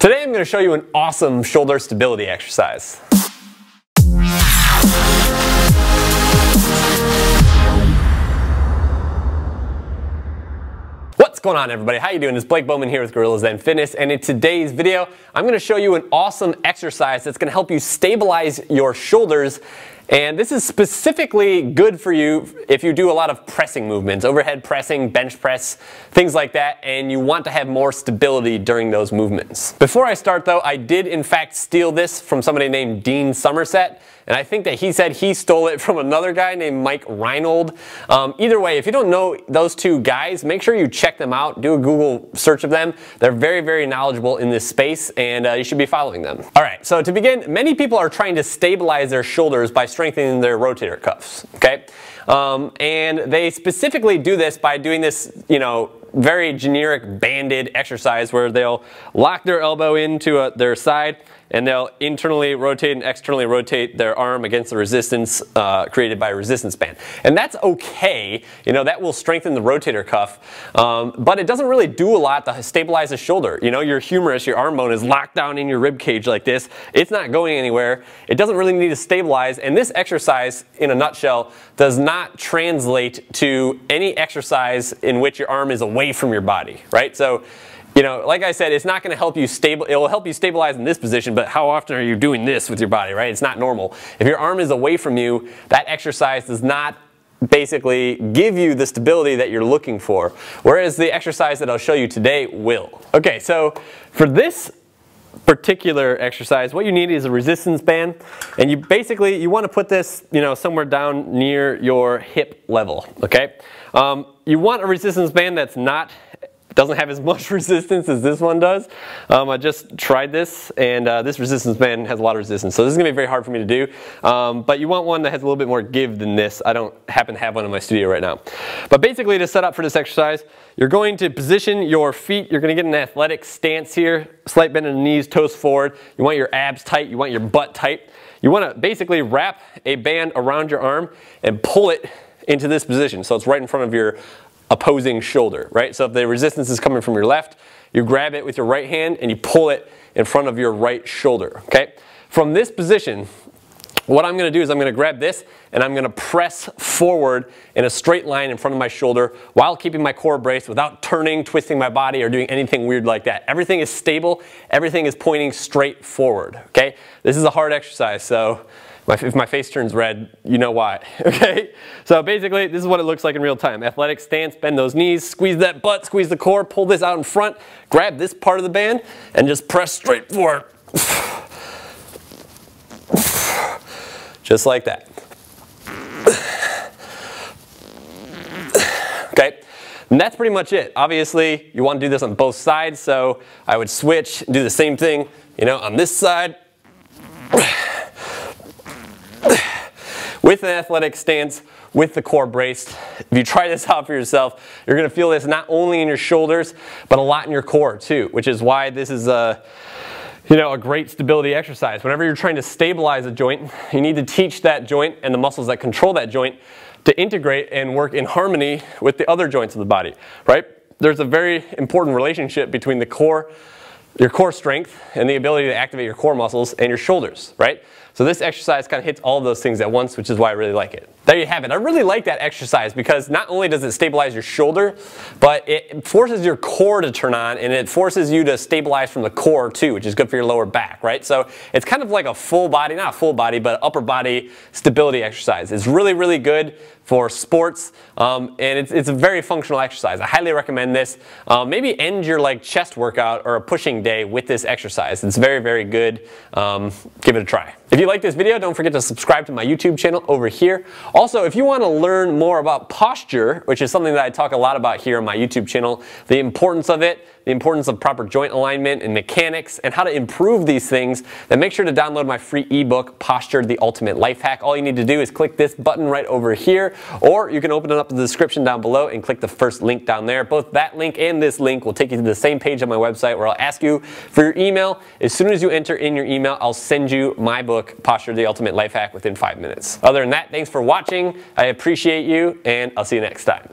Today I'm going to show you an awesome shoulder stability exercise. What's going on, everybody? How you doing? It's Blake Bowman here with GuerrillaZen Fitness, and in today's video I'm going to show you an awesome exercise that's going to help you stabilize your shoulders. And this is specifically good for you if you do a lot of pressing movements, overhead pressing, bench press, things like that, and you want to have more stability during those movements. Before I start though, I did in fact steal this from somebody named Dean Somerset, and I think that he said he stole it from another guy named Mike Reinold. Either way, if you don't know those two guys, make sure you check them out, do a Google search of them. They're very, very knowledgeable in this space, and you should be following them. Alright, so to begin, many people are trying to stabilize their shoulders by strengthening their rotator cuffs, okay? And they specifically do this by doing this, very generic banded exercise where they'll lock their elbow into their side and they'll internally rotate and externally rotate their arm against the resistance created by a resistance band. And that's okay, that will strengthen the rotator cuff, but it doesn't really do a lot to stabilize the shoulder. Your humerus, your arm bone is locked down in your rib cage like this. It's not going anywhere. It doesn't really need to stabilize, and this exercise, in a nutshell, does not translate to any exercise in which your arm is away from your body, right? So, like I said, it's not going to help you it will help you stabilize in this position, but how often are you doing this with your body, right? It's not normal. If your arm is away from you, that exercise does not basically give you the stability that you're looking for, whereas the exercise that I'll show you today will. Okay, so for this particular exercise, what you need is a resistance band, and you want to put this, somewhere down near your hip level, okay? You want a resistance band that's doesn't have as much resistance as this one does. I just tried this, and this resistance band has a lot of resistance, so this is going to be very hard for me to do. But you want one that has a little bit more give than this. I don't happen to have one in my studio right now. But basically, to set up for this exercise, you're going to position your feet. You're going to get an athletic stance here, slight bend in the knees, toes forward. You want your abs tight. You want your butt tight. You want to basically wrap a band around your arm and pull it into this position, so it's right in front of your opposing shoulder, right? So if the resistance is coming from your left, you grab it with your right hand and you pull it in front of your right shoulder, okay? From this position, what I'm going to do is I'm going to grab this and I'm going to press forward in a straight line in front of my shoulder while keeping my core braced without turning, twisting my body, or doing anything weird like that. Everything is stable. Everything is pointing straight forward, okay? This is a hard exercise, so if my face turns red, you know why, okay? So basically, this is what it looks like in real time. Athletic stance, bend those knees, squeeze that butt, squeeze the core, pull this out in front, grab this part of the band, and just press straight forward. Just like that. Okay? And that's pretty much it. Obviously, you want to do this on both sides, so I would switch, do the same thing, on this side. With an athletic stance, with the core braced. If you try this out for yourself, you're going to feel this not only in your shoulders, but a lot in your core too, which is why this is a great stability exercise. Whenever you're trying to stabilize a joint, you need to teach that joint and the muscles that control that joint to integrate and work in harmony with the other joints of the body, right? There's a very important relationship between the core, your core strength, and the ability to activate your core muscles, and your shoulders, right? So this exercise kind of hits all of those things at once, which is why I really like it. There you have it. I really like that exercise because not only does it stabilize your shoulder, but it forces your core to turn on, and it forces you to stabilize from the core too, which is good for your lower back, right? So it's kind of like a full body, not a full body, but upper body stability exercise. It's really, really good for sports, and it's a very functional exercise. I highly recommend this. Maybe end your chest workout or a pushing day with this exercise. It's very, very good. Give it a try. If you like this video, don't forget to subscribe to my YouTube channel over here. Also, if you want to learn more about posture, which is something that I talk a lot about here on my YouTube channel, the importance of it, the importance of proper joint alignment and mechanics, and how to improve these things, then make sure to download my free ebook, Posture, the Ultimate Life Hack. All you need to do is click this button right over here, or you can open it up in the description down below and click the first link down there. Both that link and this link will take you to the same page on my website where I'll ask you for your email. As soon as you enter in your email, I'll send you my book, Posture, the Ultimate Life Hack, within 5 minutes. Other than that, thanks for watching. I appreciate you, and I'll see you next time.